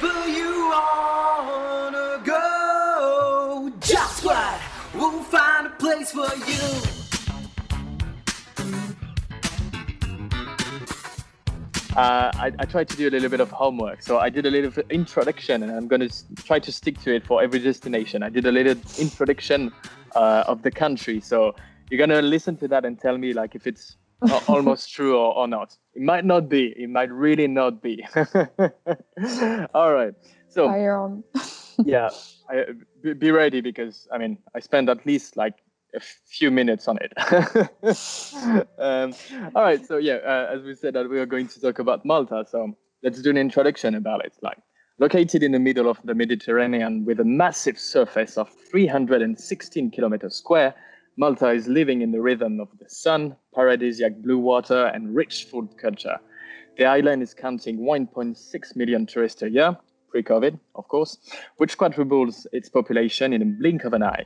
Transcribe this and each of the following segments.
Wherever you wanna go, just what we'll find a place for you. I tried to do a little bit of homework. So I did a little introduction, and I'm going to try to stick to it for every destination. I did a little introduction of the country. So you're going to listen to that and tell me like if it's almost true or not. It might not be. It might really not be. All right. So Fire on. yeah, be ready because I mean I spent at least like a few minutes on it. All right, so yeah, as we said that we are going to talk about Malta, so let's do an introduction about it. Like located in the middle of the Mediterranean with a massive surface of 316 kilometers square, Malta is living in the rhythm of the sun, paradisiac blue water, and rich food culture. The island is counting 1.6 million tourists a year, pre-COVID, of course, which quadruples its population in a blink of an eye.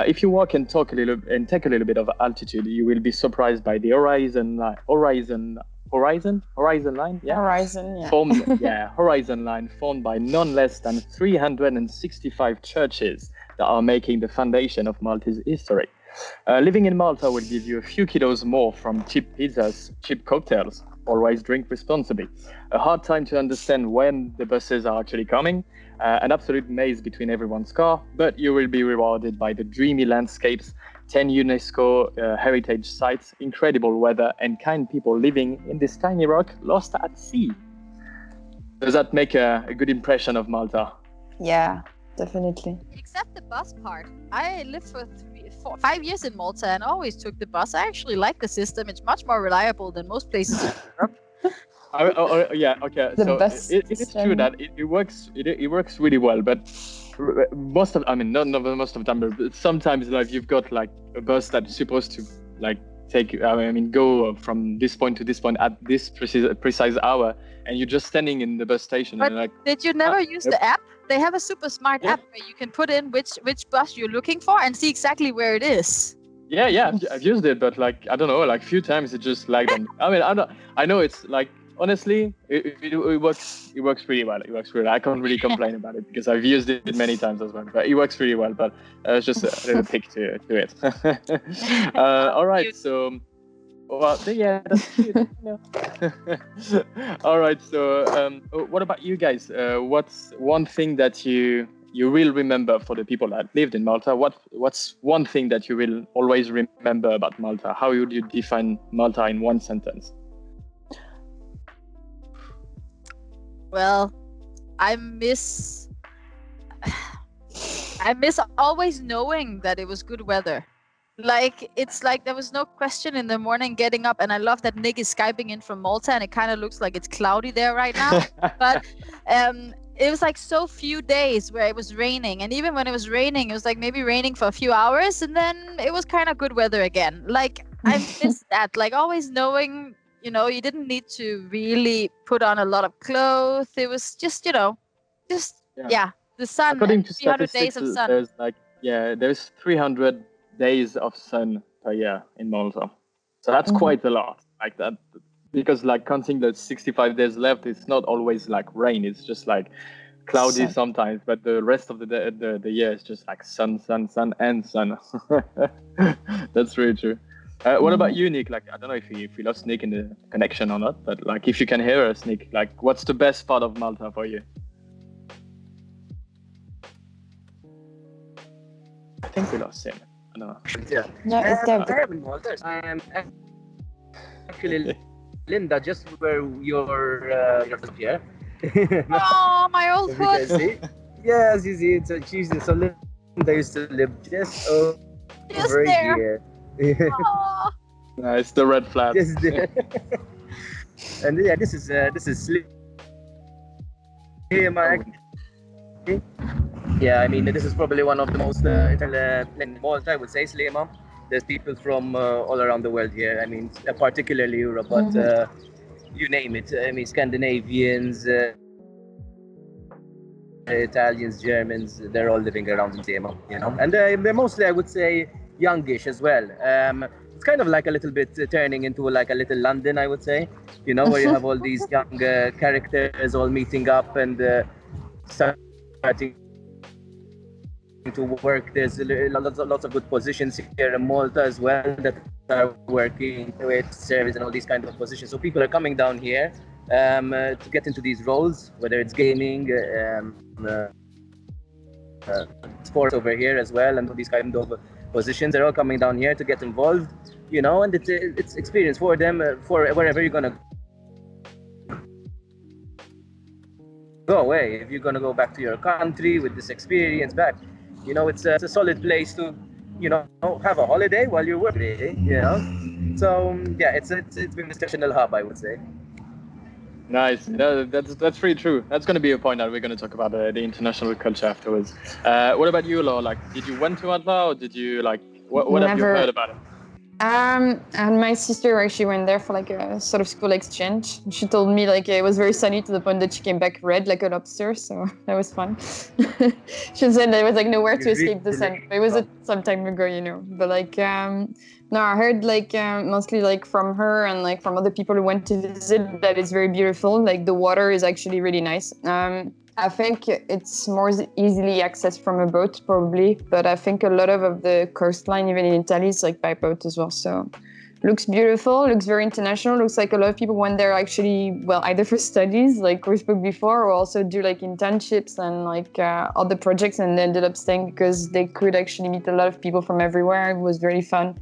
If you walk and take a little bit of altitude, you will be surprised by the horizon line. Yeah. Horizon, yeah. Horizon line formed by none less than 365 churches that are making the foundation of Malta's history. Living in Malta will give you a few kilos more from cheap pizzas, cheap cocktails. Always drink responsibly. A hard time to understand when the buses are actually coming. An absolute maze between everyone's car, but you will be rewarded by the dreamy landscapes, 10 UNESCO heritage sites, incredible weather, and kind people living in this tiny rock lost at sea. Does that make a good impression of Malta? Yeah, definitely. Except the bus part. I lived for 5 years in Malta and always took the bus. I actually like the system. It's much more reliable than most places in Europe. Yeah, okay. The So best it is true that it works. It works really well, but not most of the time, but sometimes like you've got like a bus that's supposed to like go from this point to this point at this precise hour, and you're just standing in the bus station. But and like, did you never use the app? They have a super smart app where you can put in which bus you're looking for and see exactly where it is. Yeah, I've used it, but like I don't know, like a few times it just lagged on. I mean, I know it's like honestly, it works. It works pretty well. It works really. I can't really complain about it because I've used it many times as well. But it works really well. But it's just a little pick to it. All right, so. Well, yeah, that's cute. All right, so what about you guys? What's one thing that you will remember for the people that lived in Malta? What's one thing that you will always remember about Malta? How would you define Malta in one sentence? Well, I miss always knowing that it was good weather. Like, it's like there was no question in the morning getting up, and I love that Nick is Skyping in from Malta, and it kind of looks like it's cloudy there right now. But it was like so few days where it was raining, and even when it was raining, it was like maybe raining for a few hours, and then it was kind of good weather again. Like, I miss that, like always knowing, you didn't need to really put on a lot of clothes. It was just, the sun. According to 300 statistics, days of sun. there's 300 days of sun per year in Malta. So that's quite a lot, like that, because like counting the 65 days left, it's not always like rain. It's just like cloudy sometimes, but the rest of the year is just like sun, and sun. That's really true. What about you, Nick? Like, I don't know if we lost Nick in the connection or not, but like if you can hear us, Nick, like what's the best part of Malta for you? I think we lost him. I don't know. Yeah, it's there. I am in Malta. I am actually Linda, just where you're here. Oh, my old As you can hood. see. Yes, you see, so Linda used to live just over there. here. Oh. Nice, the red flag. Just there. And yeah, this is Slema. Yeah, I mean, this is probably one of the most in Malta, I would say, Slema. There's people from all around the world here. I mean, particularly Europe, but you name it. I mean, Scandinavians, Italians, Germans, they're all living around in Slema, And they're mostly, I would say, youngish as well. It's kind of like a little bit turning into like a little London, I would say, where you have all these young characters all meeting up and starting to work. There's lots of good positions here in Malta as well that are working with service and all these kind of positions. So people are coming down here to get into these roles, whether it's gaming, sports over here as well, and all these kind of positions. They're all coming down here to get involved, and it's experience for them for wherever you're gonna go away. If you're gonna go back to your country with this experience back, it's a solid place to, have a holiday while you're working. So yeah, it's been a exceptional hub, I would say. Nice. No, that's pretty true. That's going to be a point that we're going to talk about the international culture afterwards. What about you, Laura? Like, did you went to Malta, or did you what have you Never. heard about it? And my sister actually went there for like a sort of school exchange. She told me like it was very sunny to the point that she came back red like a lobster, so that was fun. She said there was like nowhere to escape the sun. It was some time ago, But like, no, I heard like mostly like from her and like from other people who went to visit that it's very beautiful. Like the water is actually really nice. I think it's more easily accessed from a boat, probably, but I think a lot of the coastline, even in Italy, is like by boat as well. So, looks beautiful, looks very international. Looks like a lot of people went there actually, well, either for studies, like we spoke before, or also do like internships and like other projects, and they ended up staying because they could actually meet a lot of people from everywhere. It was very fun.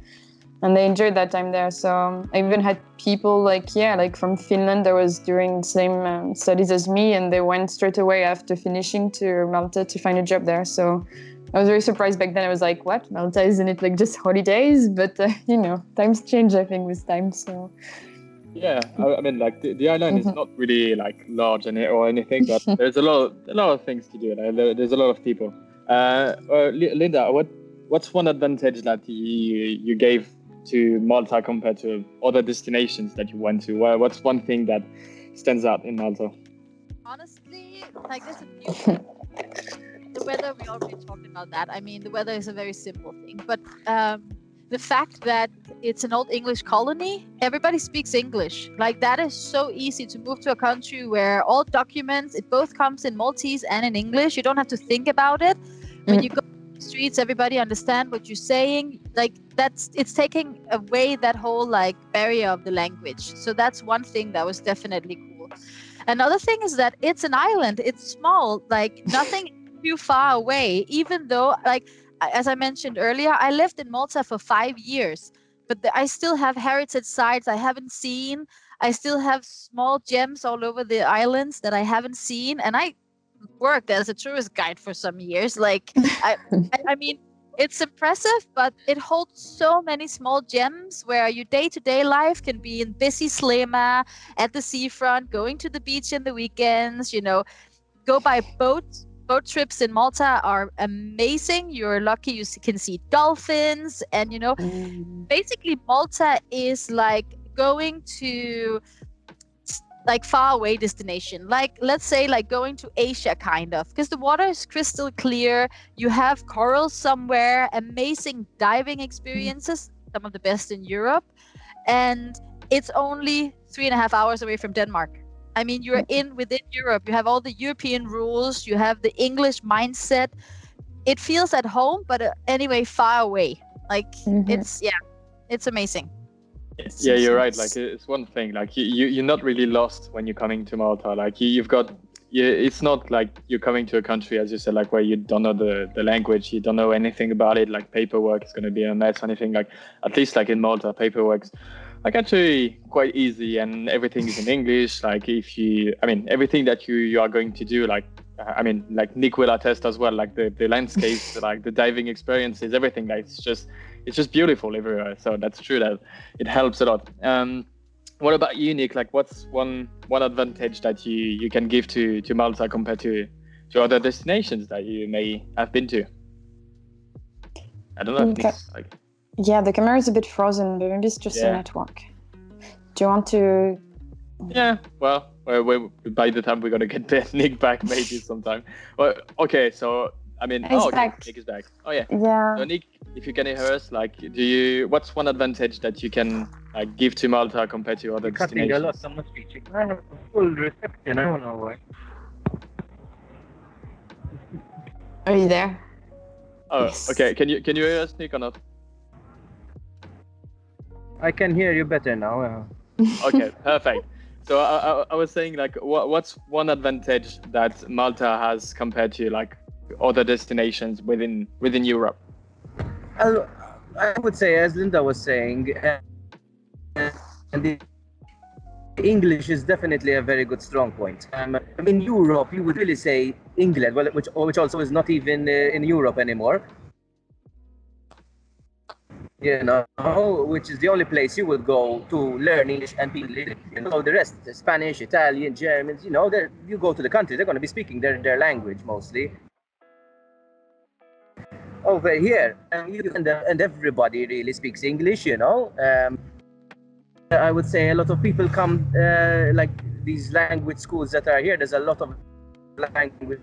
And they enjoyed that time there. So I even had people like from Finland that was doing the same studies as me, and they went straight away after finishing to Malta to find a job there. So I was very surprised back then. I was like, what? Malta, isn't it like just holidays? But, times change, I think, with time. So Yeah, I mean, like the island is not really like large or anything, but there's a lot of things to do. There's a lot of people. Linda, what's one advantage that you gave to Malta compared to other destinations that you went to? What's one thing that stands out in Malta? Honestly, like there's a few. The weather, we already talked about that. I mean, the weather is a very simple thing, but the fact that it's an old English colony, everybody speaks English. Like that is so easy to move to a country where all documents, it both comes in Maltese and in English. You don't have to think about it. When you go streets, everybody understand what you're saying. Like it's taking away that whole like barrier of the language. So that's one thing that was definitely cool. Another thing is that it's an island. It's small, like nothing too far away. Even though, like as I mentioned earlier, I lived in Malta for 5 years, but I still have heritage sites I haven't seen. I still have small gems all over the islands that I haven't seen, and I worked as a tourist guide for some years. Like I mean, it's impressive, but it holds so many small gems where your day-to-day life can be in busy Slema, at the seafront, going to the beach in the weekends, go by boat. Boat trips in Malta are amazing. You're lucky you can see dolphins, and basically Malta is like going to like far away destination, like let's say like going to Asia kind of, because the water is crystal clear. You have corals somewhere, amazing diving experiences, some of the best in Europe, and it's only 3.5 hours away from Denmark. I mean, you're within Europe. You have all the European rules. You have the English mindset. It feels at home, but anyway, far away. Like it's amazing. Yeah, you're right. Like it's one thing. Like you're not really lost when you're coming to Malta. Like it's not like you're coming to a country, as you said, like where you don't know the language, you don't know anything about it. Like paperwork is going to be a mess or anything. Like at least like in Malta, paperwork's like actually quite easy, and everything is in English. Like everything that you are going to do, like Nick will attest as well, like the landscapes, like the diving experiences, everything. Like it's just beautiful everywhere. So that's true that it helps a lot. What about you, Nick? Like what's one advantage that you can give to Malta compared to other destinations that you may have been to? I don't know if Nick's like... Yeah, the camera is a bit frozen, but maybe it's just the network. Do you want to... Yeah, well, by the time we're going to get Nick back, maybe sometime. Well, okay, so, back. Nick is back. Oh, yeah. Yeah. So, Nick, if you can hear us, like, what's one advantage that you can like give to Malta compared to other destinations? Cutting a lot, someone's teaching. I have full reception, I don't know why. Are you there? Oh, Yes. okay. Can you hear us, Nick, or not? I can hear you better now. Okay, perfect. So I was saying, like, what's one advantage that Malta has compared to like other destinations within Europe? I would say, as Linda was saying, and the English is definitely a very good strong point. In Europe, you would really say England, well, which also is not even in Europe anymore. You know, which is the only place you would go to learn English and people, you know, the rest, Spanish, Italian, Germans, you know, you go to the country, they're going to be speaking their language mostly. Over here, and everybody really speaks English, you know. I would say a lot of people come, like these language schools that are here, there's a lot of language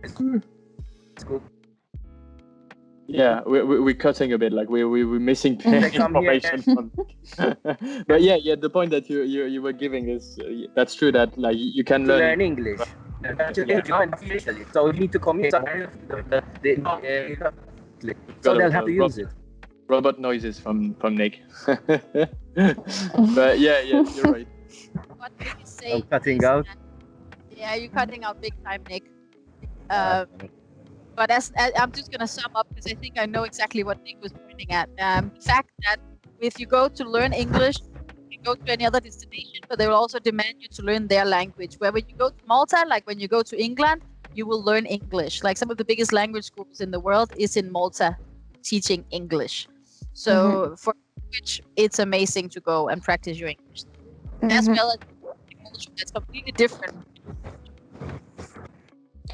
schools. Yeah, we're cutting a bit, like we're missing information from. But yeah, the point that you were giving is that's true, that like you can learn English. Yeah. So you need to commute. So they'll have to use it. Robot noises from Nick. But yeah, you're right. What Nick is saying? I'm cutting out. Yeah, you're cutting out big time, Nick. But as I'm just gonna sum up, because I think I know exactly what Nick was pointing at. The fact that if you go to learn English, you go to any other destination, but they will also demand you to learn their language. Where when you go to Malta, like when you go to England, you will learn English. Like some of the biggest language schools in the world is in Malta, teaching English. So for which it's amazing to go and practice your English, as well as a culture that's completely different.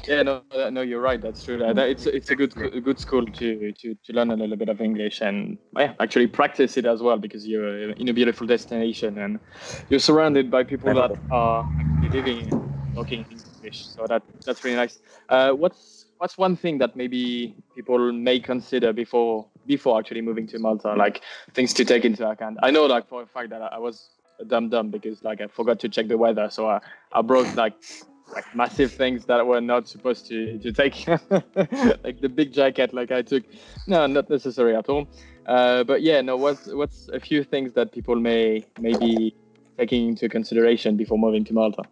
Yeah, no, you're right. That's true. It's a good school to learn a little bit of English and actually practice it as well, because you're in a beautiful destination and you're surrounded by people that are actually living and talking English. So that's really nice. What's one thing that maybe people may consider before actually moving to Malta, like things to take into account? I know, like, for a fact that I was a dumb because like I forgot to check the weather, so I brought like massive things that were not supposed to take, like the big jacket, like I took. No, not necessary at all. But yeah, no. What's a few things that people may be taking into consideration before moving to Malta?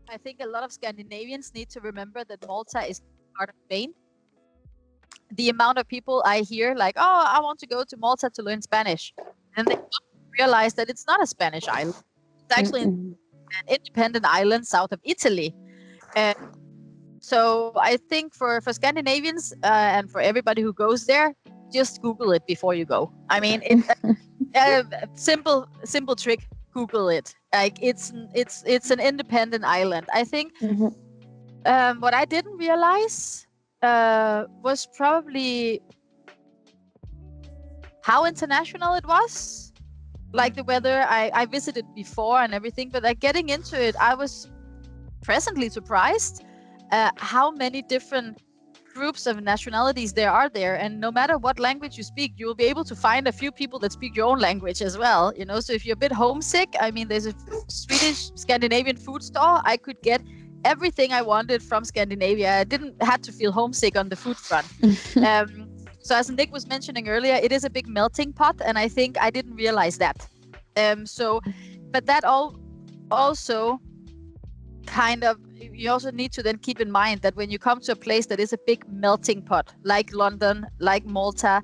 I think a lot of Scandinavians need to remember that Malta is part of Spain. The amount of people I hear like, "Oh, I want to go to Malta to learn Spanish," and they realize that it's not a Spanish island. It's actually an independent island south of Italy. So I think for Scandinavians and for everybody who goes there, just Google it before you go. I mean, simple trick. Google it. Like it's an independent island. I think what I didn't realize was probably how international it was. Like the weather, I visited before and everything, but like getting into it, I was pleasantly surprised how many different groups of nationalities there are there, and no matter what language you speak, you will be able to find a few people that speak your own language as well, you know. So if you're a bit homesick, I mean, there's a Swedish Scandinavian food store. I could get everything I wanted from Scandinavia. I didn't have to feel homesick on the food front. So as Nick was mentioning earlier, it is a big melting pot, and I think I didn't realize that. But that also kind of, you also need to then keep in mind that when you come to a place that is a big melting pot, like London, like Malta,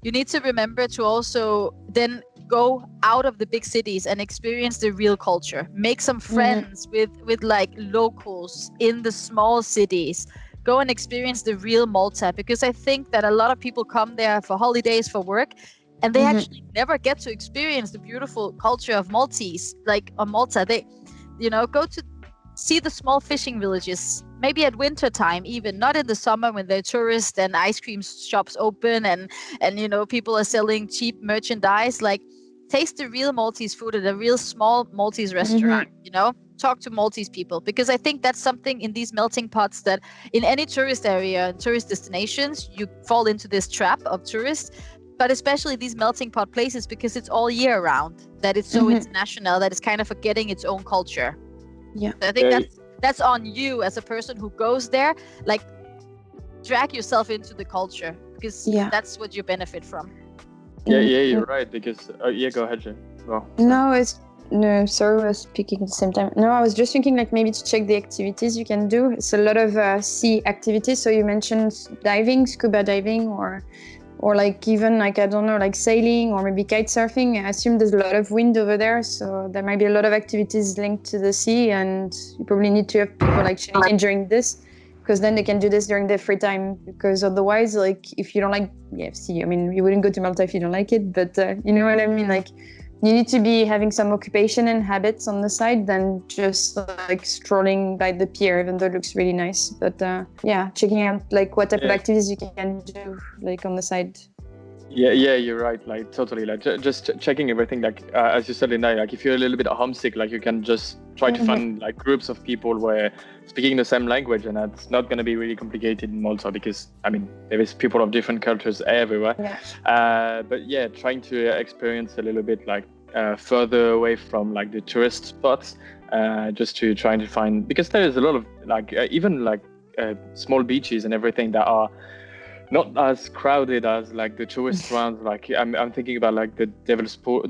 you need to remember to also then go out of the big cities and experience the real culture. Make some friends with like locals in the small cities. Go and experience the real Malta, because I think that a lot of people come there for holidays, for work, and they actually never get to experience the beautiful culture of Maltese. Like on Malta, they, you know, go to see the small fishing villages, maybe at winter time, even not in the summer when there are tourists and ice cream shops open and you know, people are selling cheap merchandise. Like, taste the real Maltese food at a real small Maltese restaurant, you know, talk to Maltese people, because I think that's something in these melting pots that in any tourist area and tourist destinations, you fall into this trap of tourists, but especially these melting pot places, because it's all year round, that it's so international that it's kind of forgetting its own culture. I think that's on you as a person who goes there. Like, drag yourself into the culture, because that's what you benefit from. Yeah, you're right. Because go ahead, Jen. Well, No, sorry, I was speaking at the same time. No, I was just thinking like maybe to check the activities you can do. It's a lot of sea activities. So you mentioned diving, scuba diving, or like even like, I don't know, like sailing or maybe kite surfing. I assume there's a lot of wind over there, so there might be a lot of activities linked to the sea, and you probably need to have people like checking in during this, because then they can do this during their free time. Because otherwise, like if you don't like sea, I mean, you wouldn't go to Malta if you don't like it, but you know what I mean? Like, you need to be having some occupation and habits on the side than just like strolling by the pier, even though it looks really nice. But checking out like what type of activities you can do like on the side. Yeah, you're right. Like totally, like just checking everything. Like as you said, Linda, like if you're a little bit homesick, like you can just try to find like groups of people where speaking the same language, and that's not going to be really complicated in Malta, because I mean there is people of different cultures everywhere. But yeah, trying to experience a little bit like further away from like the tourist spots, just to try to find, because there is a lot of like even like small beaches and everything that are not as crowded as like the tourist ones. Like I'm thinking about like the Devil's Pool. I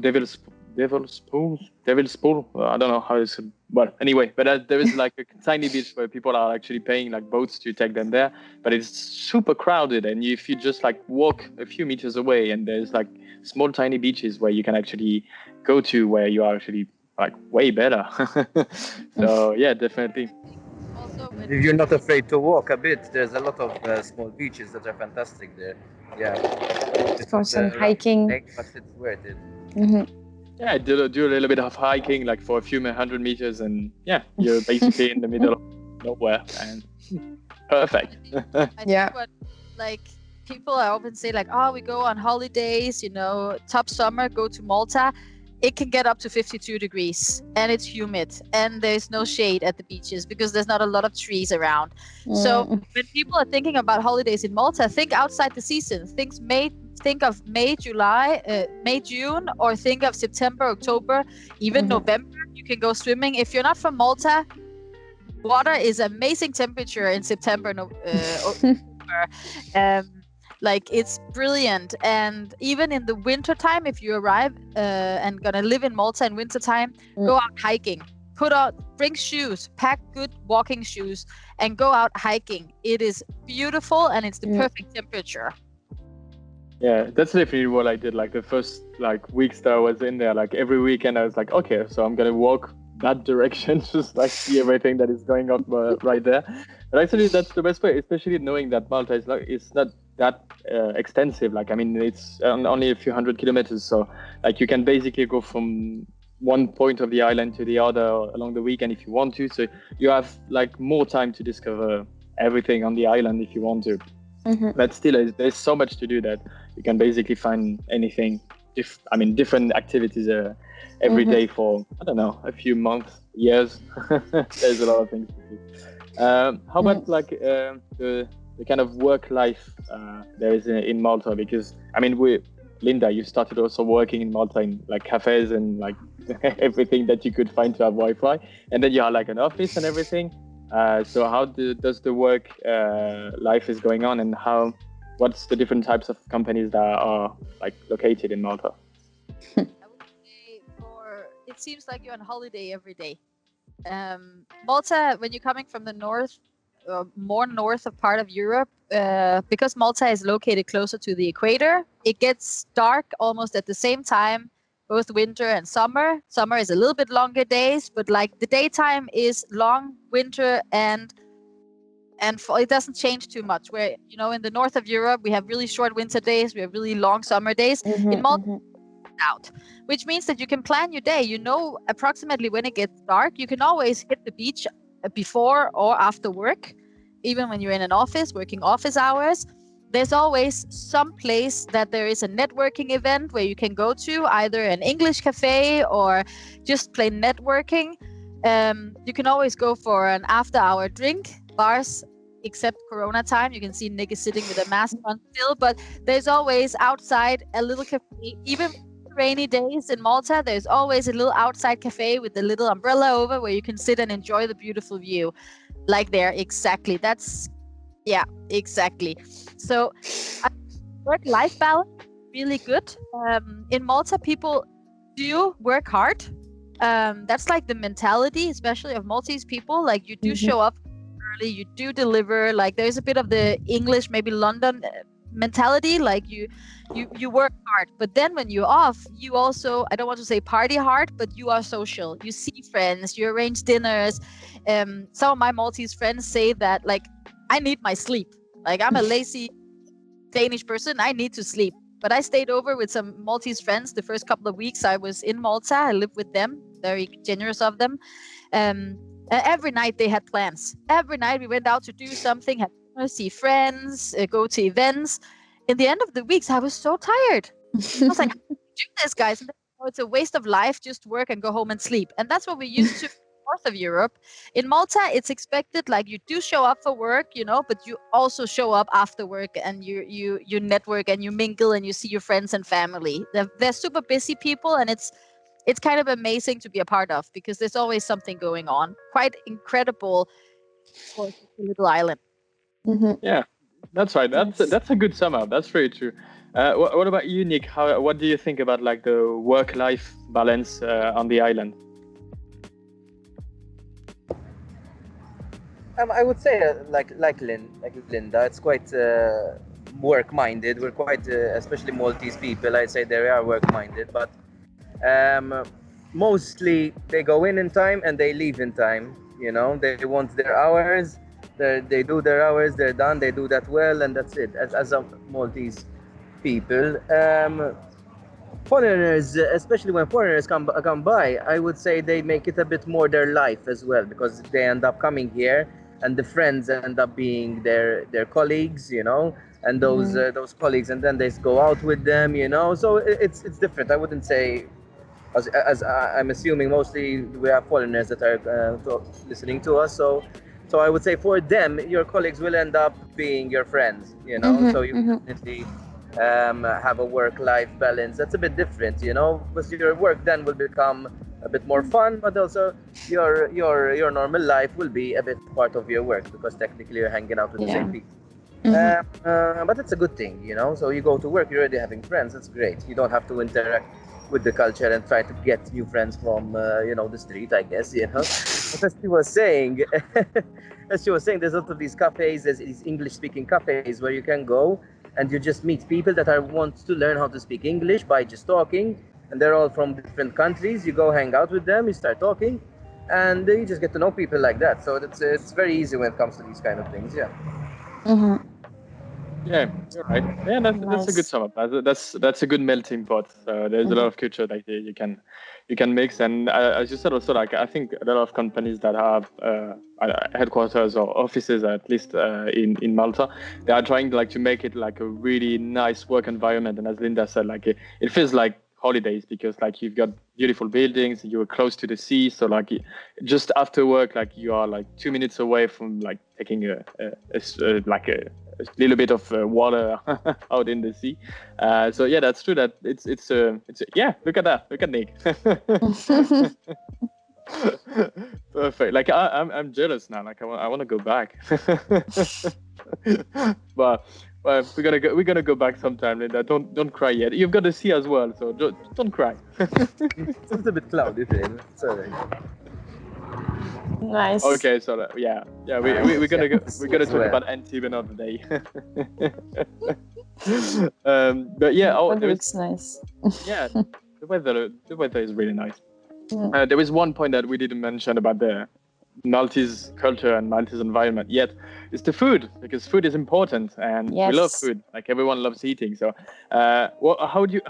don't know how it's. Well, anyway, but there is like a tiny beach where people are actually paying like boats to take them there, but it's super crowded. And if you just like walk a few meters away, and there's like small tiny beaches where you can actually go to, where you are actually like way better. So yeah, definitely. Also, If you're not afraid to walk a bit, there's a lot of small beaches that are fantastic there. Yeah. For some hiking. But it's worth it. Yeah, do a little bit of hiking, like for a few 100 meters, and you're basically in the middle of nowhere, and perfect. I think what like people I often say, like, oh, we go on holidays, top summer, go to Malta. It can get up to 52 degrees, and it's humid, and there's no shade at the beaches because there's not a lot of trees around. So when people are thinking about holidays in Malta, think outside the season. Think of May, June, or think of September, October, even November. You can go swimming. If you're not from Malta, water is amazing temperature in September, October. Like, it's brilliant. And even in the winter time, if you arrive and gonna live in Malta in winter time, go out hiking. Bring shoes, pack good walking shoes, and go out hiking. It is beautiful, and it's the perfect temperature. Yeah, that's definitely what I did. Like the first weeks that I was in there, like every weekend I was like, okay, so I'm gonna walk that direction, just like see everything that is going on right there. But actually, that's the best way, especially knowing that Malta is it's not that extensive. Like, I mean, it's only a few 100 kilometers, so like you can basically go from one point of the island to the other along the weekend if you want to. So you have like more time to discover everything on the island if you want to. But still, there's so much to do that you can basically find anything. Different activities every day for, I don't know, a few months, years. There's a lot of things to do. How about like the kind of work life there is in Malta? Because I mean, Linda, you started also working in Malta in like cafes and like everything that you could find to have Wi-Fi, and then you have like an office and everything. So how does the work life is going on, and what's the different types of companies that are like located in Malta? I would say it seems like you're on holiday every day. Malta, when you're coming from the north, more north of part of Europe, because Malta is located closer to the equator, it gets dark almost at the same time, both winter and summer. Summer is a little bit longer days, but like the daytime is long, winter and it doesn't change too much. Where, in the north of Europe, we have really short winter days, we have really long summer days. In Malta, out, which means that you can plan your day. Approximately when it gets dark. You can always hit the beach before or after work, even when you're in an office working office hours. There's always some place that there is a networking event where you can go to, either an English cafe or just plain networking. You can always go for an after-hour drink. Bars, except Corona time, you can see Nick is sitting with a mask on still, but there's always outside a little cafe, even rainy days in Malta, there's always a little outside cafe with a little umbrella over where you can sit and enjoy the beautiful view. Like there, exactly. Exactly. So work-life balance, really good. In Malta, people do work hard. That's like the mentality, especially of Maltese people. Like you do show up early, you do deliver. Like there's a bit of the English, maybe London mentality. Like you work hard, but then when you're off, you also, I don't want to say party hard, but you are social. You see friends, you arrange dinners. Some of my Maltese friends say that like I need my sleep. Like I'm a lazy Danish person, I need to sleep. But I stayed over with some Maltese friends the first couple of weeks I was in Malta. I lived with them, very generous of them. Every night they had plans. Every night we went out to do something, have dinner, see friends, go to events. In the end of the weeks, I was so tired. I was like, how do you do this, guys? And it's a waste of life, just work and go home and sleep. And that's what we used to north of Europe. In Malta, it's expected, like you do show up for work, but you also show up after work and you network and you mingle and you see your friends and family. They're super busy people, and it's kind of amazing to be a part of because there's always something going on. Quite incredible for a little island. Yeah, that's right. That's a good sum up. That's very true. What about you, Nick? What do you think about like the work-life balance on the island? I would say like Linda, it's quite work-minded. We're quite, especially Maltese people, I'd say they are work-minded, but mostly they go in time and they leave in time. They want their hours. They do their hours. They're done. They do that well, and that's it. As a Maltese people, foreigners, especially when foreigners come by, I would say they make it a bit more their life as well, because they end up coming here and the friends end up being their colleagues, and those colleagues, and then they go out with them, so it's different. I wouldn't say, as I'm assuming mostly we have foreigners that are listening to us, so I would say for them your colleagues will end up being your friends, so you definitely have a work-life balance that's a bit different, because your work then will become a bit more fun, but also your normal life will be a bit part of your work, because technically you're hanging out with the same people. But it's a good thing, so you go to work, you're already having friends. That's great. You don't have to interact with the culture and try to get new friends from the street, I guess. But as she was saying there's a lot of these cafes, there's these English-speaking cafes where you can go and you just meet people that want to learn how to speak English by just talking, and they're all from different countries. You go hang out with them, you start talking, and you just get to know people like that. So it's very easy when it comes to these kind of things. Yeah, you're right. Yeah, that's a good sum up. That's a good melting pot. So there's a lot of culture like you can mix, and as you said also, like I think a lot of companies that have headquarters or offices, at least in Malta, they are trying like to make it like a really nice work environment. And as Linda said, like it feels like holidays, because like you've got beautiful buildings, you're close to the sea, so like just after work, like you are like 2 minutes away from like taking a little bit of water out in the sea. So yeah, that's true. That it's yeah. Look at that. Look at Nick. Perfect. Like I'm jealous now. Like I want to go back. but we're gonna go back sometime, Linda. Don't cry yet. You've got the sea as well, so don't cry. It's a bit cloudy today. Sorry. Nice. Okay, so we're gonna talk about Antibes another day. But yeah, that looks nice. Yeah, the weather is really nice. There is one point that we didn't mention about the Maltese culture and Maltese environment yet. It's the food, because food is important, and we love food. Like everyone loves eating. So, how would you?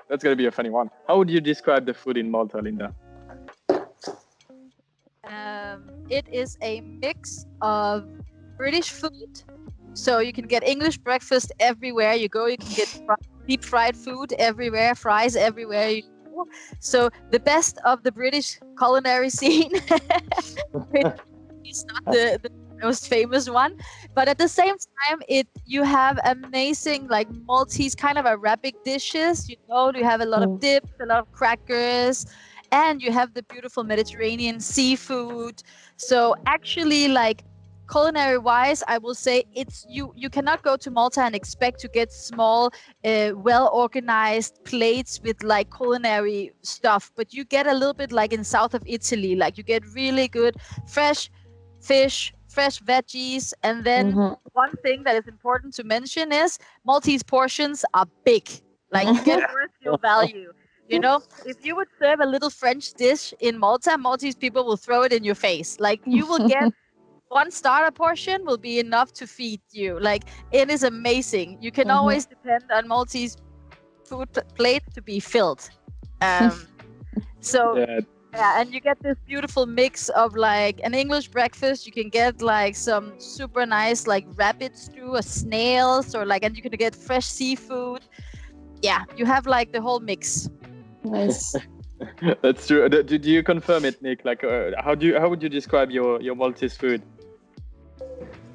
That's gonna be a funny one. How would you describe the food in Malta, Linda? It is a mix of British food, so you can get English breakfast everywhere you go. You can get deep fried food everywhere, fries everywhere you go. So the best of the British culinary scene. It's not the most famous one. But at the same time, you have amazing like Maltese kind of Arabic dishes. You know, you have a lot of dips, a lot of crackers, and you have the beautiful Mediterranean seafood. So actually, like culinary wise, I will say it's you cannot go to Malta and expect to get small well organized plates with like culinary stuff, but you get a little bit like in south of Italy, like you get really good fresh fish, fresh veggies. And then one thing that is important to mention is Maltese portions are big, like you get worth your value. You know, if you would serve a little French dish in Malta, Maltese people will throw it in your face. Like you will get one starter portion will be enough to feed you. Like it is amazing. You can always depend on Maltese food plate to be filled. So yeah, and you get this beautiful mix of like an English breakfast. You can get like some super nice like rabbit stew or snails, or like, and you can get fresh seafood. Yeah, you have like the whole mix. Nice. That's true. Do you confirm it, Nick? Like, how would you describe your Maltese food?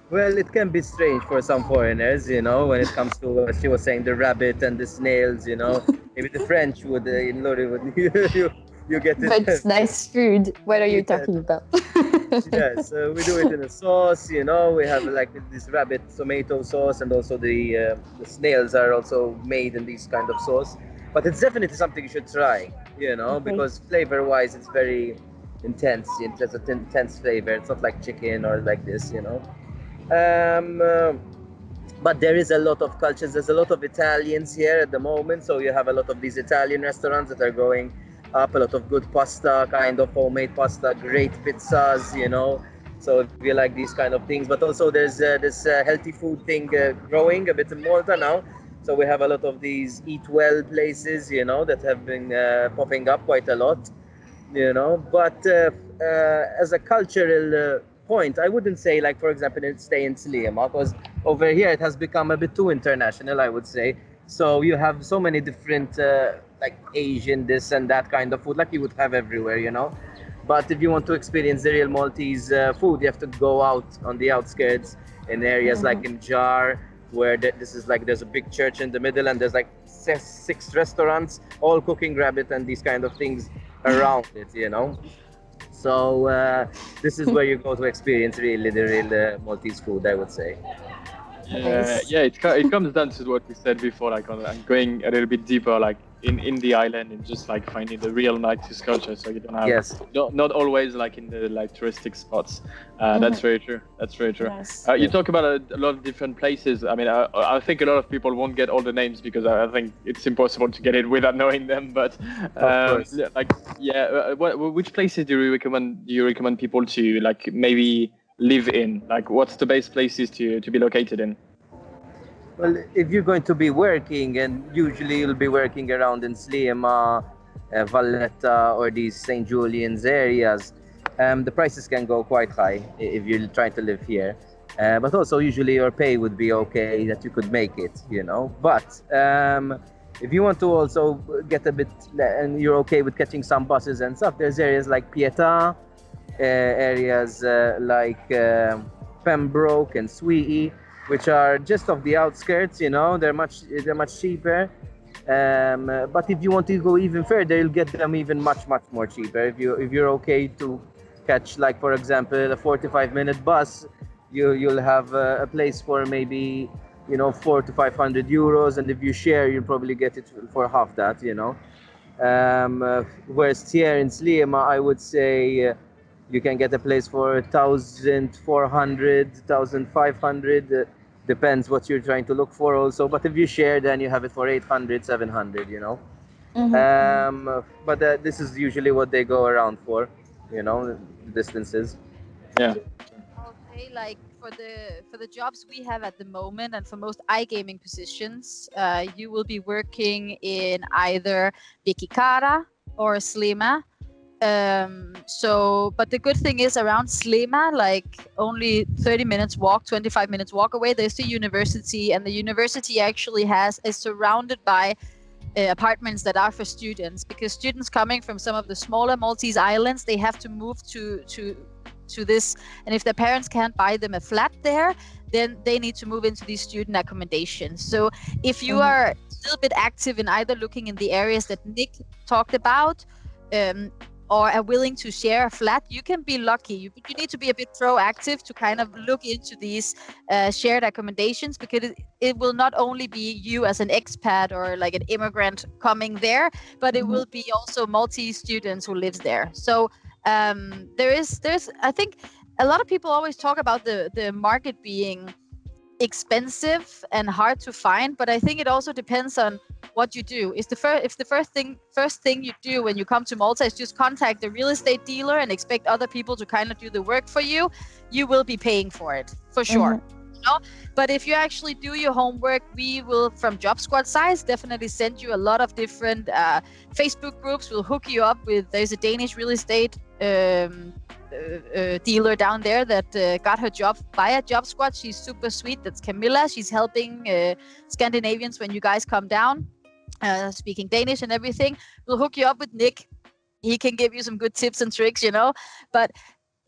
Well, it can be strange for some foreigners, you know, when it comes to what she was saying, the rabbit and the snails, you know. Maybe the French would, you get it. But it's nice food. What are you Yeah. talking about? Yes, we do it in a sauce, you know. We have like this rabbit tomato sauce, and also the snails are also made in these kind of sauce. But it's definitely something you should try, you know, because flavor-wise, it's very intense. It has an intense flavor. It's not like chicken or like this, you know. But there is a lot of cultures. There's a lot of Italians here at the moment, so you have a lot of these Italian restaurants that are going up. A lot of good pasta, kind of homemade pasta, great pizzas, you know. So if you like these kind of things, but also there's this healthy food thing growing a bit in Malta now. So we have a lot of these eat well places, you know, that have been popping up quite a lot, you know. But as a cultural point, I wouldn't say, like, for example, stay in Sliema, because over here it has become a bit too international, I would say. So you have so many different like Asian this and that kind of food, like you would have everywhere, you know. But if you want to experience the real Maltese food, you have to go out on the outskirts in areas like in Jar, where this is like there's a big church in the middle, and there's like six restaurants all cooking rabbit and these kind of things around it, you know. So this is where you go to experience really the real Maltese food, I would say. Yeah, it comes down to what we said before, like on going a little bit deeper, like in the island, and just like finding the real Maltese culture. So you don't have not always like in the like touristic spots. That's very true. That's very true. Yes. You talk about a lot of different places. I mean, I think a lot of people won't get all the names because I think it's impossible to get it without knowing them. But which places do you recommend people to like maybe live in? Like, what's the best places to be located in? Well, if you're going to be working, and usually you'll be working around in Sliema, Valletta, or these St. Julian's areas, the prices can go quite high if you're trying to live here. But also usually your pay would be okay, that you could make it, you know. But if you want to also get a bit, and you're okay with catching some buses and stuff, there's areas like Pietà, areas like Pembroke and Sweetie, which are just off the outskirts, you know. They're much cheaper. But if you want to go even further, you'll get them even much more cheaper. If you're okay to catch, like, for example, a 45-minute bus, you'll have a place for maybe, you know, 400 to 500 euros, and if you share, you'll probably get it for half that, you know. Whereas here in Sliema, I would say you can get a place for 1,400, 1,500. Depends what you're trying to look for also. But if you share, then you have it for 800, 700, you know. But this is usually what they go around for, you know, the distances. Yeah. I'll say, like, for the jobs we have at the moment, and for most iGaming positions, you will be working in either Bikikara or Sliema. But the good thing is, around Sliema, like only 30 minutes walk, 25 minutes walk away, there's the university, and the university actually is surrounded by apartments that are for students, because students coming from some of the smaller Maltese islands, they have to move to to this. And if their parents can't buy them a flat there, then they need to move into these student accommodations. So if you are a little bit active in either looking in the areas that Nick talked about, or are willing to share a flat, you can be lucky. You need to be a bit proactive to kind of look into these shared accommodations, because it will not only be you as an expat or like an immigrant coming there, but it will be also Maltese students who lives there. So there's I think a lot of people always talk about the market being expensive and hard to find, but I think it also depends on what you do. If the first thing you do when you come to Malta is just contact a real estate dealer and expect other people to kind of do the work for you, you will be paying for it for sure. You know? But if you actually do your homework, we will, from Job Squad size, definitely send you a lot of different Facebook groups. We'll hook you up with, there's a Danish real estate dealer down there that got her job via Job Squad. She's super sweet. That's Camilla. She's helping Scandinavians when you guys come down, speaking Danish and everything. We'll hook you up with Nick. He can give you some good tips and tricks, you know. But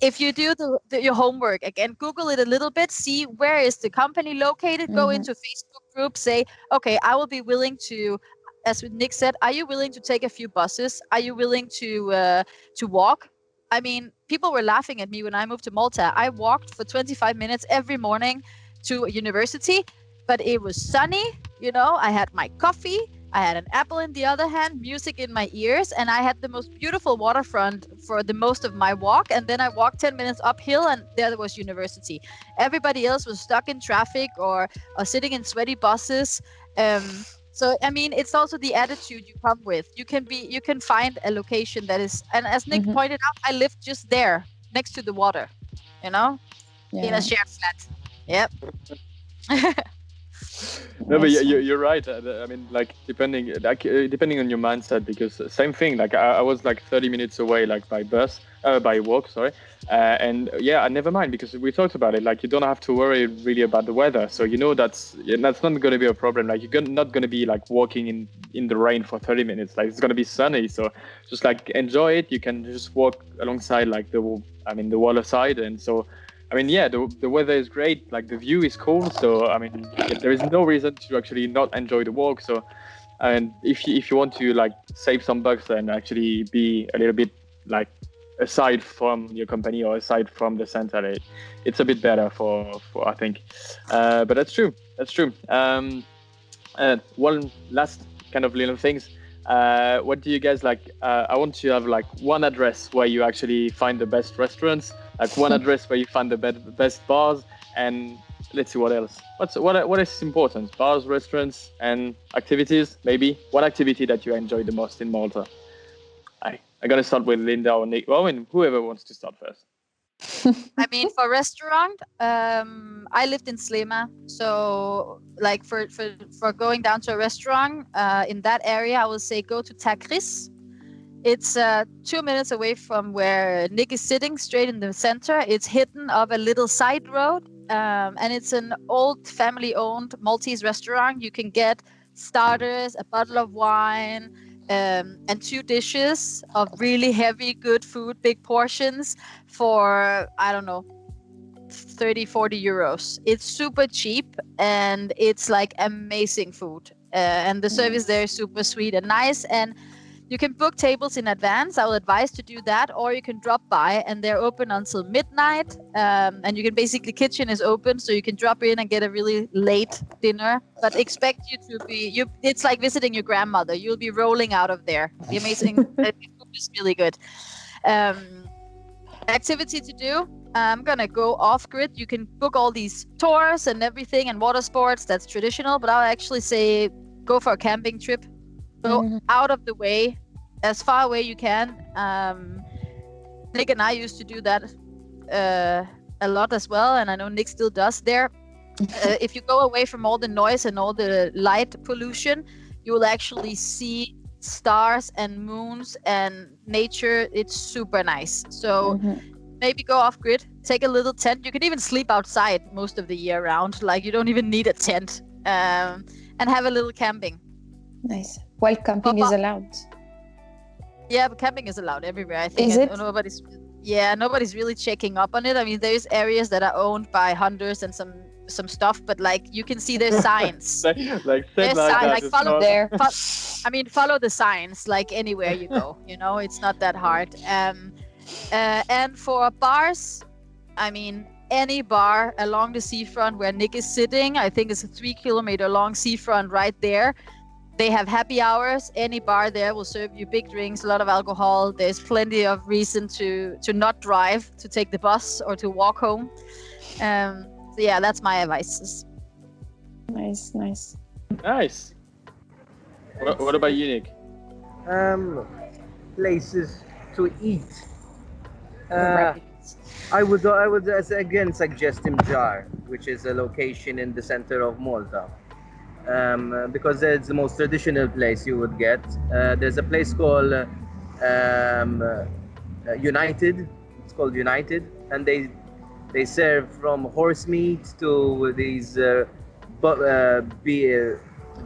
if you do your homework, again, Google it a little bit, see where is the company located, go into Facebook group, say, okay, I will be willing to, as Nick said, are you willing to take a few buses? Are you willing to walk? I mean, people were laughing at me when I moved to Malta. I walked for 25 minutes every morning to a university, but it was sunny, you know, I had my coffee, I had an apple in the other hand, music in my ears, and I had the most beautiful waterfront for the most of my walk. And then I walked 10 minutes uphill and there was university. Everybody else was stuck in traffic or sitting in sweaty buses. So, I mean, it's also the attitude you come with. You can find a location that is, and as Nick pointed out, I lived just there next to the water, you know, in a shared flat. Yep. No, but you're right. I mean, like depending on your mindset, because same thing. Like I was like 30 minutes away, like by walk, sorry. And yeah, never mind, because we talked about it. Like you don't have to worry really about the weather. So you know that's not going to be a problem. Like you're not going to be like walking in the rain for 30 minutes. Like it's going to be sunny. So just like enjoy it. You can just walk alongside like the water side, and so. I mean, yeah, the weather is great. Like the view is cool. So I mean, there is no reason to actually not enjoy the walk. So, and if you want to like save some bucks and actually be a little bit like aside from your company or aside from the center, it's a bit better for I think. But that's true. That's true. One last kind of little things. What do you guys like? I want to have like one address where you actually find the best restaurants, like one address where you find the best bars, and let's see what else. What is important? Bars, restaurants, and activities. Maybe one activity that you enjoy the most in Malta. I'm gonna start with Linda or Nick. Well, I mean, whoever wants to start first. I mean, for restaurant, I lived in Slema, so like for going down to a restaurant in that area, I would say go to Takris. It's 2 minutes away from where Nick is sitting, straight in the center. It's hidden up a little side road, and it's an old family-owned Maltese restaurant. You can get starters, a bottle of wine, and 2 dishes of really heavy, good food, big portions for, I don't know, 30-40 euros. It's super cheap and it's like amazing food. And the service there is super sweet and nice. And you can book tables in advance. I will advise to do that, or you can drop by and they're open until midnight. And you can basically, kitchen is open, so you can drop in and get a really late dinner. But expect you to be, it's like visiting your grandmother. You'll be rolling out of there. The amazing, the food is really good. Activity to do. I'm gonna go off grid. You can book all these tours and everything and water sports. That's traditional, but I'll actually say go for a camping trip. Go out of the way, as far away you can. Nick and I used to do that a lot as well, and I know Nick still does there. If you go away from all the noise and all the light pollution, you will actually see stars and moons and nature. It's super nice. So maybe go off grid, take a little tent. You can even sleep outside most of the year round. Like you don't even need a tent, and have a little camping. Nice. While camping is allowed. Yeah, but camping is allowed everywhere. I think Is it? nobody's really checking up on it. I mean, there's areas that are owned by hunters and some stuff, but like you can see there's signs. like said There's like sign, that. like it's follow not- There. I mean, follow the signs like anywhere you go. You know, it's not that hard. And for bars, I mean, any bar along the seafront where Nick is sitting, I think it's a 3-kilometer long seafront right there. They have happy hours. Any bar there will serve you big drinks, a lot of alcohol. There's plenty of reason to not drive, to take the bus or to walk home. So yeah, that's my advice. Nice. Nice. What about you, Nick? Places to eat. Right. I would again suggest Imjar, which is a location in the center of Malta, because it's the most traditional place you would get. There's a place called United. It's called United, and they serve from horse meat to these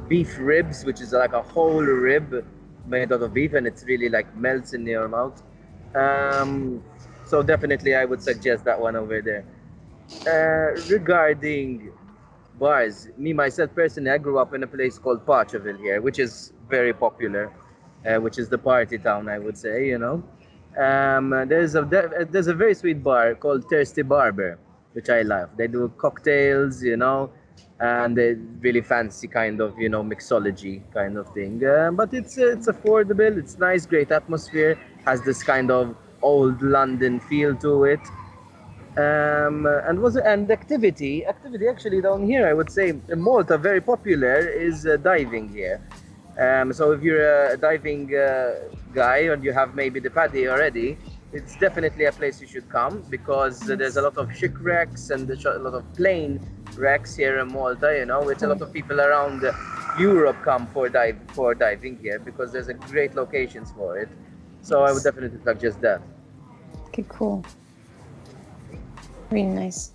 beef ribs, which is like a whole rib made out of beef, and it's really like melts in your mouth. So definitely I would suggest that one over there. Regarding bars, me myself personally, I grew up in a place called Parchaville here, which is very popular, which is the party town, I would say, you know. There's a very sweet bar called Thirsty Barber, which I love. They do cocktails, you know, and they really fancy kind of, you know, mixology kind of thing. But it's affordable, it's nice, great atmosphere, has this kind of old London feel to it. And activity actually down here, I would say in Malta, very popular is diving here. So if you're a diving guy and you have maybe the paddy already, it's definitely a place you should come, because there's a lot of shipwrecks and a lot of plane wrecks here in Malta, you know, which a lot of people around Europe come for diving here, because there's a great locations for it. So I would definitely suggest that. Okay, cool. Really nice.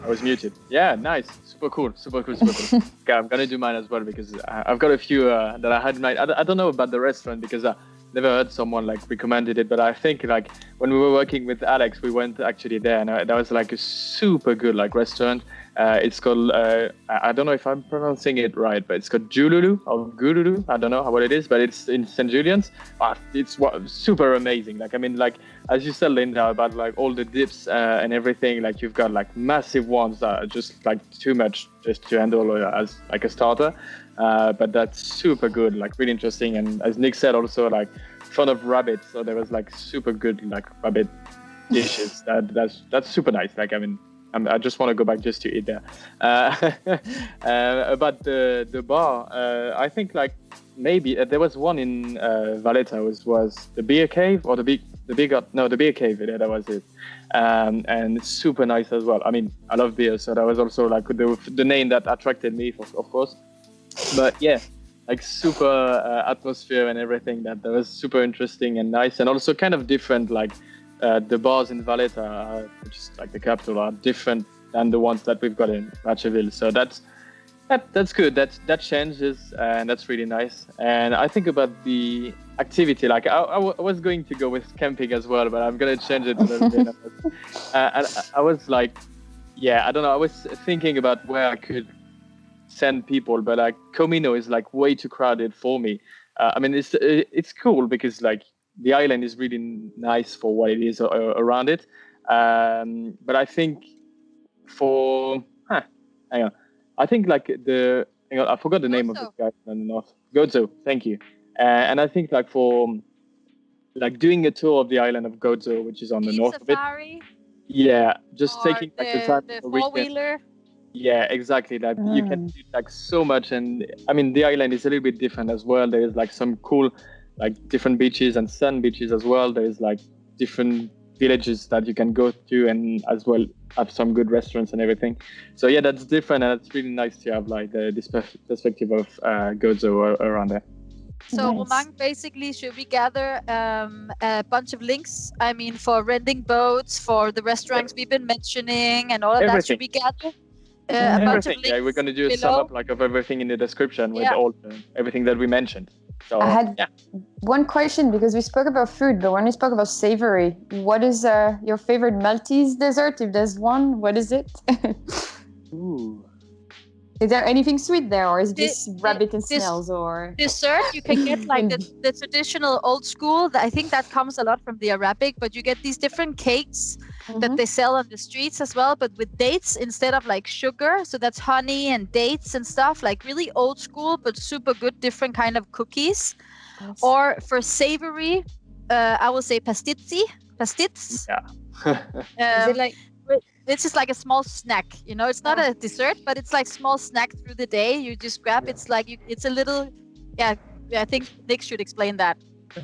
I was muted. Yeah, nice. Super cool. Okay, I'm gonna do mine as well, because I've got a few that I had in mind. I don't know about the restaurant, because I never heard someone like recommended it, but I think like when we were working with Alex, we went actually there, and that was like a super good like restaurant. It's called I don't know if I'm pronouncing it right, but it's called Jululu or Gululu. I don't know what it is, but it's in St. Julian's. It's super amazing. Like, I mean, like as you said, Linda, about like all the dips and everything. Like you've got like massive ones that are just like too much just to handle as like a starter. But that's super good, like really interesting. And as Nick said, also like fond of rabbits. So there was like super good like rabbit dishes. That's super nice. Like, I mean, I just want to go back just to eat there. About the bar, I think like maybe there was one in Valletta, which was the beer cave or the beer cave. Yeah, that was it. And it's super nice as well. I mean, I love beer, so that was also like the name that attracted me, of course. But yeah, like super atmosphere and everything. That was super interesting and nice, and also kind of different. Like the bars in Valletta, which is like the capital, are different than the ones that we've got in Parchaville. So that's good. That changes, and that's really nice. And I think about the activity. Like I was going to go with camping as well, but I'm gonna change it a little bit. And I was like, yeah, I don't know. I was thinking about where I could send people, but like Comino is like way too crowded for me. I mean, it's cool because like the island is really nice for what it is around it. But I think hang on. I think like I forgot the name of this guy in the north. Gozo, thank you. And I think like for like doing a tour of the island of Gozo, which is on the north safari, of it. Yeah, just or taking like the time. the four-wheeler. Yeah, exactly. Like you can do like so much, and I mean the island is a little bit different as well. There is like some cool, like different beaches and sun beaches as well. There is like different villages that you can go to, and as well have some good restaurants and everything. So yeah, that's different, and it's really nice to have like this perspective of Gozo around there. So, Nice. Romain, basically, should we gather a bunch of links? I mean, for renting boats, for the restaurants we've been mentioning, and all of that. Should we gather a bunch of links? Yeah, we're going to do a below? sum up like of everything in the description with all everything that we mentioned. So, I had yeah. one question because we spoke about food, but when we spoke about savory, what is your favorite Maltese dessert? If there's one, what is it? Ooh. Is there anything sweet there, or is it The- just rabbit and this- snails, or Dessert, you can get like the traditional old school. I think that comes a lot from the Arabic, but you get these different cakes that they sell on the streets as well, but with dates instead of like sugar. So that's honey and dates and stuff, like really old school, but super good, different kind of cookies. Yes. Or for savory, I will say pastits. Yeah. Is it like It's just like a small snack, you know. It's not a dessert, but it's like small snack through the day. You just grab. Yeah. It's like it's a little, yeah. I think Nick should explain that.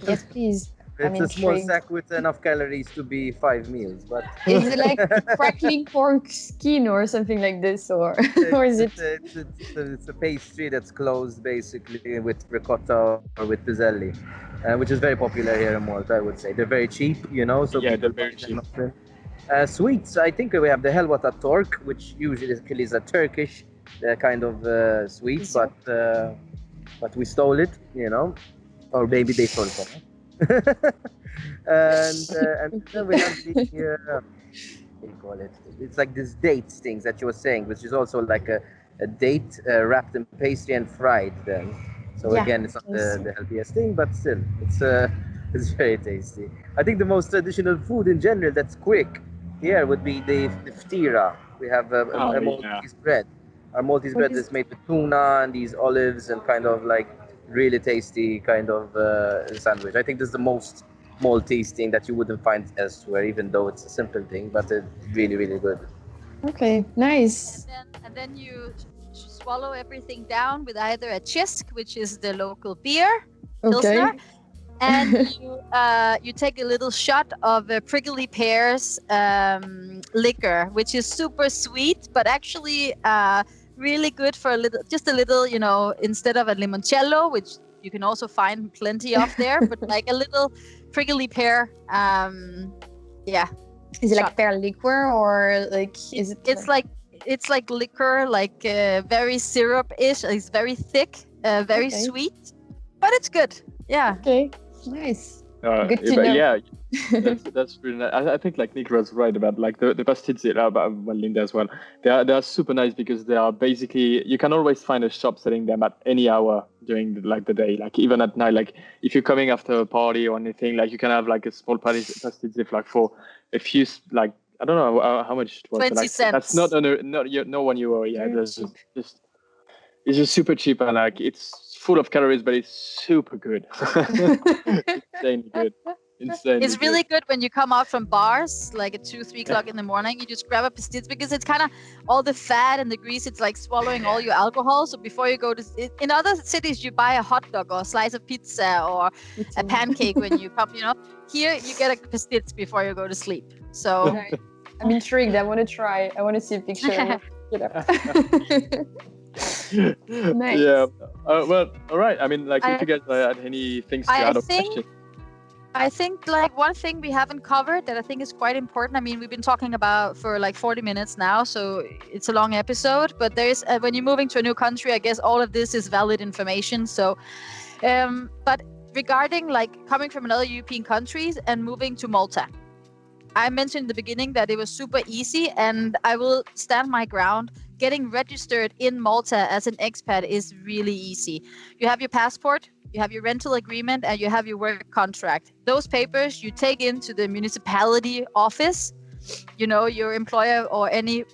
yes, please? I'm It's a small intrigued. sack with enough calories to be 5 meals, but Is it like crackling pork skin or something like this, or or is it? it's a pastry that's closed basically with ricotta or with piselli, which is very popular here in Malta. I would say they're very cheap, you know. So Yeah, people they're very buy them cheap. often. Sweets, I think we have the helwata tork, which usually is a Turkish kind of sweet, Dessert. but we stole it, you know, or maybe they stole it from us. and then we have the what do you call it? It's like this dates things that you were saying, which is also like a date wrapped in pastry and fried. Then, so Yeah, again, it's not yes. the healthiest thing, but still, it's very tasty. I think the most traditional food in general that's quick here would be the ftira. We have a Oh, Maltese bread. Our Maltese What bread is- is made with tuna and these olives and kind of like really tasty kind of sandwich. I think this is the most Maltese thing that you wouldn't find elsewhere, even though it's a simple thing, but it's really, really good. Okay, nice. And then you swallow everything down with either a chisk, which is the local beer, Okay. Pilsner, and you take a little shot of prickly pears liquor, which is super sweet, but actually really good for just a little, you know, instead of a limoncello, which you can also find plenty of there, but like a little prickly pear. Yeah, Is it like Shot. pear liqueur, or like is it? it's like liquor, like very syrup-ish. It's very thick, very Okay. sweet, but it's good. Yeah. Okay, nice. Good to but know. Yeah, that's really nice. I think like Nick was right about like the pastids about well, Linda as well. They are super nice because they are basically, you can always find a shop selling them at any hour during the day, like even at night. Like if you're coming after a party or anything, like you can have like a small pastids if like for a few, like I don't know how much it was. 20 like, cents. That's not no €1. Yeah, Very that's cheap. it's just super cheap, and like it's full of calories, but it's super good. Insanely good. Insanely It's really good when you come out from bars, like at 2-3 o'clock in the morning. You just grab a pastis because it's kind of all the fat and the grease. It's like swallowing all your alcohol. So before you go to, in other cities, you buy a hot dog or a slice of pizza or a pancake when you come. You know, here you get a pastis before you go to sleep. So Nice. I'm intrigued. I want to try. I want to see a picture. I want to look it up. Nice. Yeah. Well, all right. I mean, like, I- if you guys had any things to I add or think- questions. I think like one thing we haven't covered that I think is quite important. I mean, we've been talking about for like 40 minutes now, so it's a long episode. But there's when you're moving to a new country, I guess all of this is valid information. So, but regarding like coming from another European countries and moving to Malta, I mentioned in the beginning that it was super easy, and I will stand my ground. Getting registered in Malta as an expat is really easy. You have your passport, you have your rental agreement, and you have your work contract. Those papers you take into the municipality office. You know, your employer or any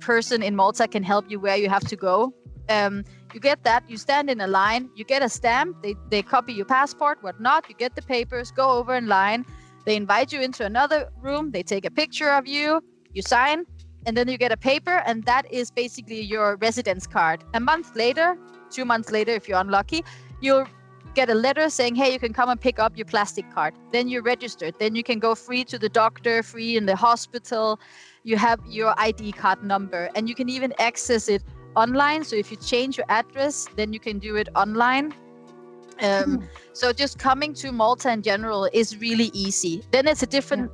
person in Malta can help you where you have to go. You get that, you stand in a line, you get a stamp, they copy your passport, whatnot, you get the papers, go over in line. They invite you into another room, they take a picture of you, you sign, and then you get a paper, and that is basically your residence card. A month later, 2 months later, if you're unlucky, you'll get a letter saying, hey, you can come and pick up your plastic card. Then you're registered. Then you can go free to the doctor, free in the hospital. You have your ID card number, and you can even access it online. So if you change your address, then you can do it online. So just coming to Malta in general is really easy. Then it's a different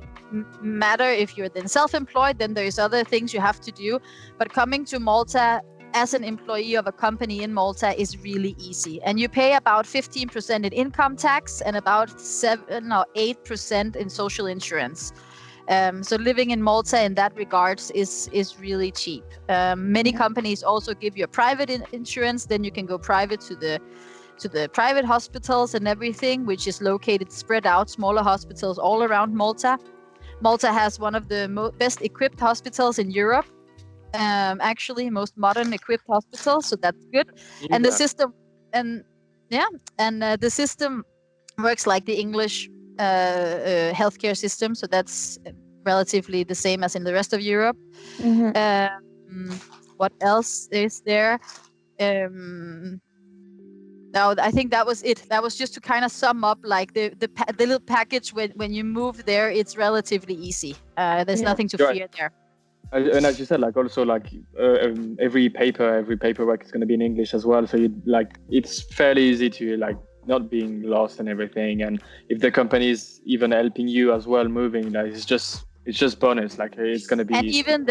matter if you're then self-employed, then there's other things you have to do. But coming to Malta as an employee of a company in Malta is really easy. And you pay about 15% in income tax and about 8% in social insurance. So living in Malta in that regards is really cheap. Many companies also give you a private insurance. Then you can go private to the private hospitals and everything, which is located spread out, smaller hospitals all around Malta. Malta has one of the best equipped hospitals in Europe. Actually, most modern equipped hospitals, so that's good. And the system, the system works like the English healthcare system, so that's relatively the same as in the rest of Europe. What else is there? No, I think that was it. That was just to kind of sum up, like the little package. When you move there, it's relatively easy. There's nothing to fear there. And as you said, like also like every paperwork is going to be in English as well. So it's fairly easy to like not being lost and everything. And if the company is even helping you as well moving, like it's just bonus. Like it's going to be. And even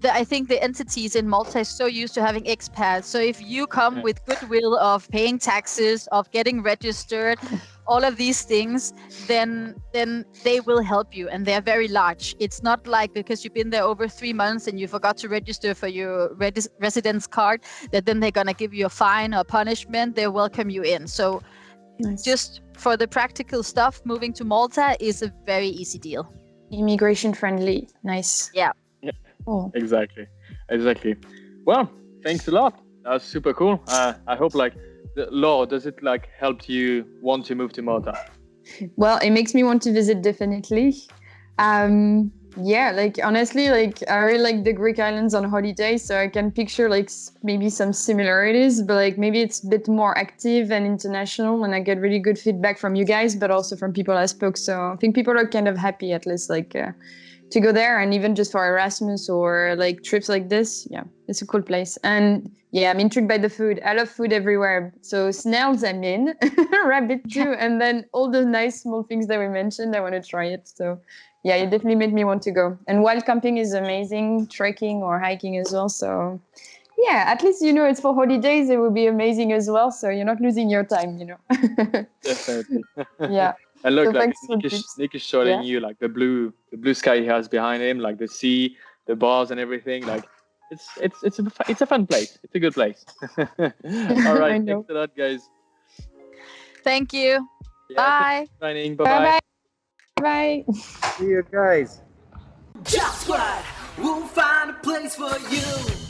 I think the entities in Malta is so used to having expats. So if you come with goodwill of paying taxes, of getting registered, all of these things, then they will help you, and they're very large. It's not like because you've been there over 3 months and you forgot to register for your residence card that then they're gonna give you a fine or punishment. They welcome you in. So just for the practical stuff, moving to Malta is a very easy deal. Immigration friendly. Nice. Yeah. Oh. Exactly. Well, thanks a lot. That was super cool. I hope Laura, does it like help you want to move to Malta? Well, it makes me want to visit definitely. Like honestly, like I really like the Greek islands on holiday, so I can picture like maybe some similarities, but like maybe it's a bit more active and international, and I get really good feedback from you guys, but also from people I spoke. So I think people are kind of happy at least to go there, and even just for Erasmus or like trips like this. Yeah, it's a cool place. And yeah, I'm intrigued by the food. I love food everywhere. So snails, I'm in. Rabbit too. And then all the nice small things that we mentioned, I want to try it. So yeah, it definitely made me want to go. And wild camping is amazing, trekking or hiking as well. So yeah, at least, it's for holidays. It will be amazing as well. So you're not losing your time, Definitely. Yeah. And look, So like thanks Nick is showing you like the blue sky he has behind him, like the sea, the bars and everything. Like it's a fun place. It's a good place. All right, thanks a lot, guys. Thank you. Yeah, Bye. Bye. Bye. See you guys. Job Squad, we'll find a place for you.